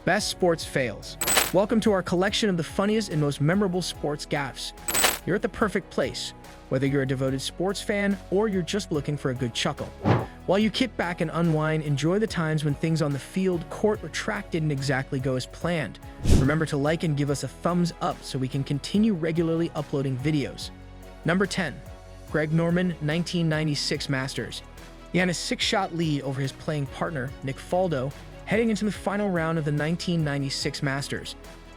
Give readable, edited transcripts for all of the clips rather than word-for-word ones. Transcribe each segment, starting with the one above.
Best sports fails. Welcome to our collection of the funniest and most memorable sports gaffes. You're at the perfect place, whether you're a devoted sports fan or you're just looking for a good chuckle. While you kick back and unwind, enjoy the times when things on the field, court, or track didn't exactly go as planned. Remember to like and give us a thumbs up so we can continue regularly uploading videos. Number 10. Greg Norman, 1996 Masters. He had a 6-shot lead over his playing partner, Nick Faldo, heading into the final round of the 1996 Masters.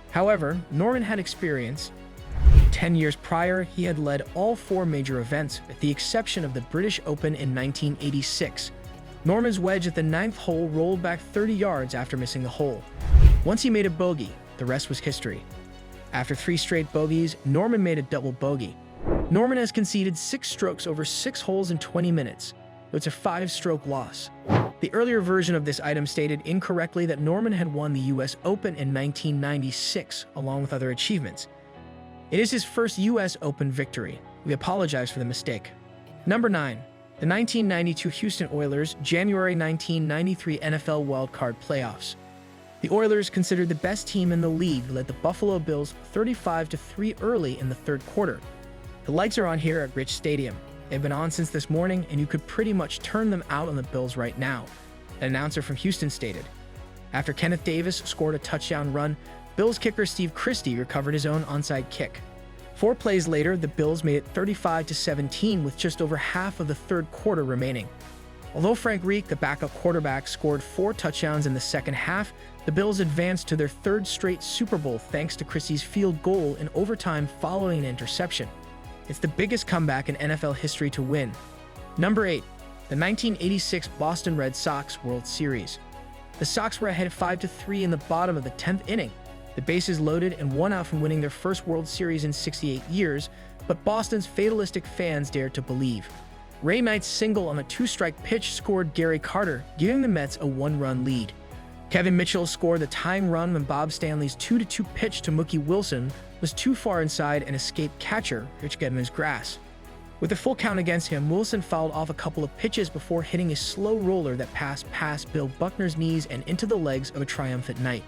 However, Norman had experience. 10 years prior, he had led all 4 major events, with the exception of the British Open in 1986. Norman's wedge at the 9th hole rolled back 30 yards after missing the hole. Once he made a bogey, the rest was history. After 3 straight bogeys, Norman made a double bogey. Norman has conceded 6 strokes over 6 holes in 20 minutes, so it's a 5-stroke loss. The earlier version of this item stated incorrectly that Norman had won the US Open in 1996, along with other achievements. It is his first US Open victory. We apologize for the mistake. Number 9. The 1992 Houston Oilers, January 1993 NFL Wildcard Playoffs. The Oilers, considered the best team in the league, led the Buffalo Bills 35-3 early in the third quarter. The lights are on here at Rich Stadium. They've been on since this morning, and you could pretty much turn them out on the Bills right now, an announcer from Houston stated. After Kenneth Davis scored a touchdown run, Bills kicker Steve Christie recovered his own onside kick. 4 plays later, the Bills made it 35-17 with just over half of the third quarter remaining. Although Frank Reich, the backup quarterback, scored 4 touchdowns in the second half, the Bills advanced to their 3rd straight Super Bowl thanks to Christie's field goal in overtime following an interception. It's the biggest comeback in NFL history to win. Number 8. The 1986 Boston Red Sox World Series. The Sox were ahead 5-3 in the bottom of the 10th inning. The bases loaded and 1 out from winning their first World Series in 68 years, but Boston's fatalistic fans dared to believe. Ray Knight's single on a 2-strike pitch scored Gary Carter, giving the Mets a 1-run lead. Kevin Mitchell scored the tying run when Bob Stanley's 2-2 pitch to Mookie Wilson was too far inside and escaped catcher Rich Gedman's grass. With a full count against him, Wilson fouled off a couple of pitches before hitting a slow roller that passed past Bill Buckner's knees and into the legs of a triumphant Knight.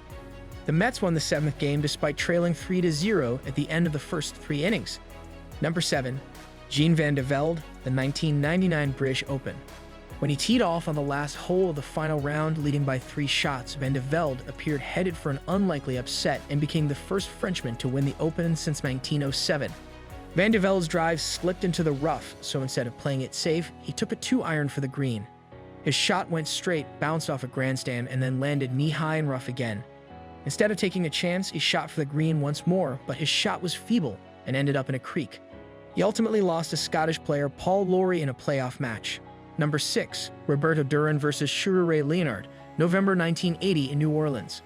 The Mets won the 7th game despite trailing 3-0 at the end of the first 3 innings. Number 7. Jean Van de Velde, the 1999 British Open. When he teed off on the last hole of the final round, leading by 3 shots, Van de Velde appeared headed for an unlikely upset and became the first Frenchman to win the Open since 1907. Van de Velde's drive slipped into the rough, so instead of playing it safe, he took a 2-iron for the green. His shot went straight, bounced off a grandstand, and then landed knee-high and rough again. Instead of taking a chance, he shot for the green once more, but his shot was feeble and ended up in a creek. He ultimately lost to Scottish player Paul Lawrie in a playoff match. Number 6. Roberto Duran vs. Sugar Ray Leonard, November 1980 in New Orleans.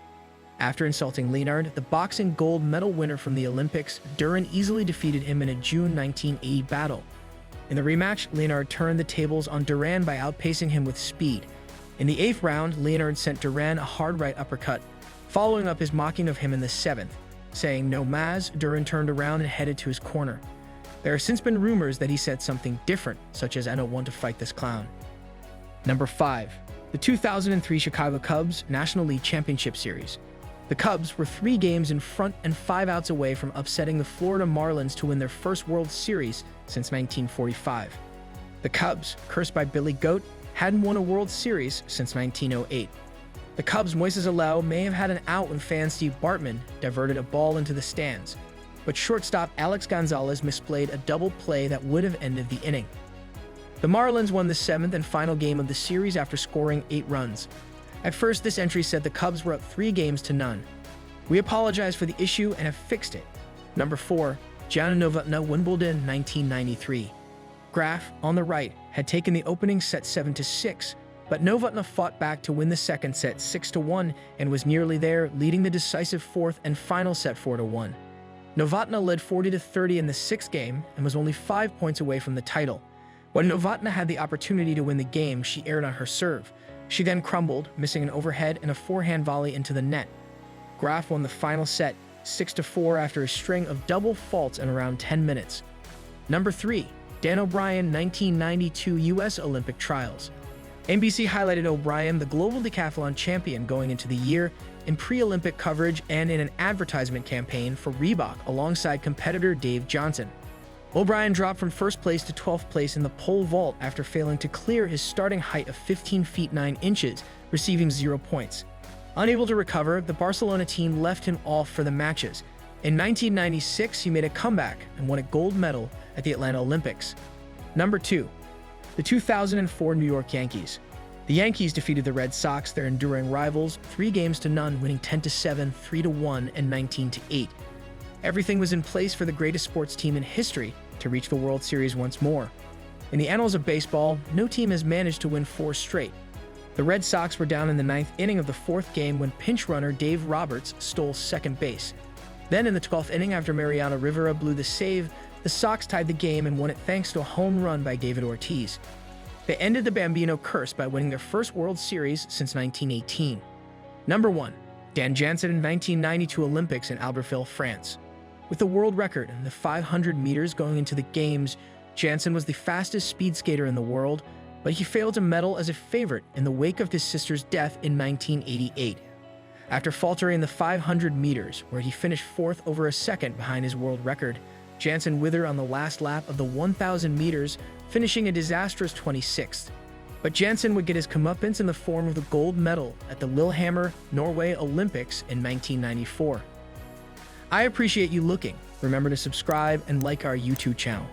After insulting Leonard, the boxing gold medal winner from the Olympics, Duran easily defeated him in a June 1980 battle. In the rematch, Leonard turned the tables on Duran by outpacing him with speed. In the 8th round, Leonard sent Duran a hard right uppercut, following up his mocking of him in the 7th. Saying "No mas," Duran turned around and headed to his corner. There have since been rumors that he said something different, such as "I don't want to fight this clown." Number 5. The 2003 Chicago Cubs National League Championship Series. The Cubs were 3 games in front and 5 outs away from upsetting the Florida Marlins to win their first World Series since 1945. The Cubs, cursed by Billy Goat, hadn't won a World Series since 1908. The Cubs' Moises Alou may have had an out when fan Steve Bartman diverted a ball into the stands, but shortstop Alex Gonzalez misplayed a double play that would have ended the inning. The Marlins won the 7th and final game of the series after scoring 8 runs. At first, this entry said the Cubs were up 3-0. We apologize for the issue and have fixed it. Number 4. Jana Novotná, Wimbledon, 1993. Graf, on the right, had taken the opening set 7-6, but Novotná fought back to win the second set 6-1 and was nearly there, leading the decisive 4th and final set 4-1. Novotná led 40-30 in the 6th game and was only 5 points away from the title. When Novotná had the opportunity to win the game, she erred on her serve. She then crumbled, missing an overhead and a forehand volley into the net. Graf won the final set 6-4 after a string of double faults in around 10 minutes. Number 3. Dan O'Brien, 1992 U.S. Olympic Trials. NBC highlighted O'Brien, the global decathlon champion going into the year, in pre-Olympic coverage and in an advertisement campaign for Reebok alongside competitor Dave Johnson. O'Brien dropped from first place to 12th place in the pole vault after failing to clear his starting height of 15 feet 9 inches, receiving 0 points. Unable to recover, the Barcelona team left him off for the matches. In 1996, he made a comeback and won a gold medal at the Atlanta Olympics. Number 2. The 2004 New York Yankees. The Yankees defeated the Red Sox, their enduring rivals, 3-0, winning 10-7, 3-1, and 19-8. Everything was in place for the greatest sports team in history to reach the World Series once more. In the annals of baseball, no team has managed to win 4 straight. The Red Sox were down in the 9th inning of the 4th game when pinch runner Dave Roberts stole second base. Then in the 12th inning, after Mariano Rivera blew the save, the Sox tied the game and won it thanks to a home run by David Ortiz. They ended the Bambino curse by winning their first World Series since 1918. Number 1. Dan Jansen in 1992 Olympics in Albertville, France. With the world record in the 500 meters going into the Games, Jansen was the fastest speed skater in the world, but he failed to medal as a favorite in the wake of his sister's death in 1988. After faltering in the 500 meters, where he finished 4th over a second behind his world record, Jansen withered on the last lap of the 1,000 meters, finishing a disastrous 26th. But Jansen would get his comeuppance in the form of the gold medal at the Lillehammer, Norway Olympics in 1994. I appreciate you looking. Remember to subscribe and like our YouTube channel.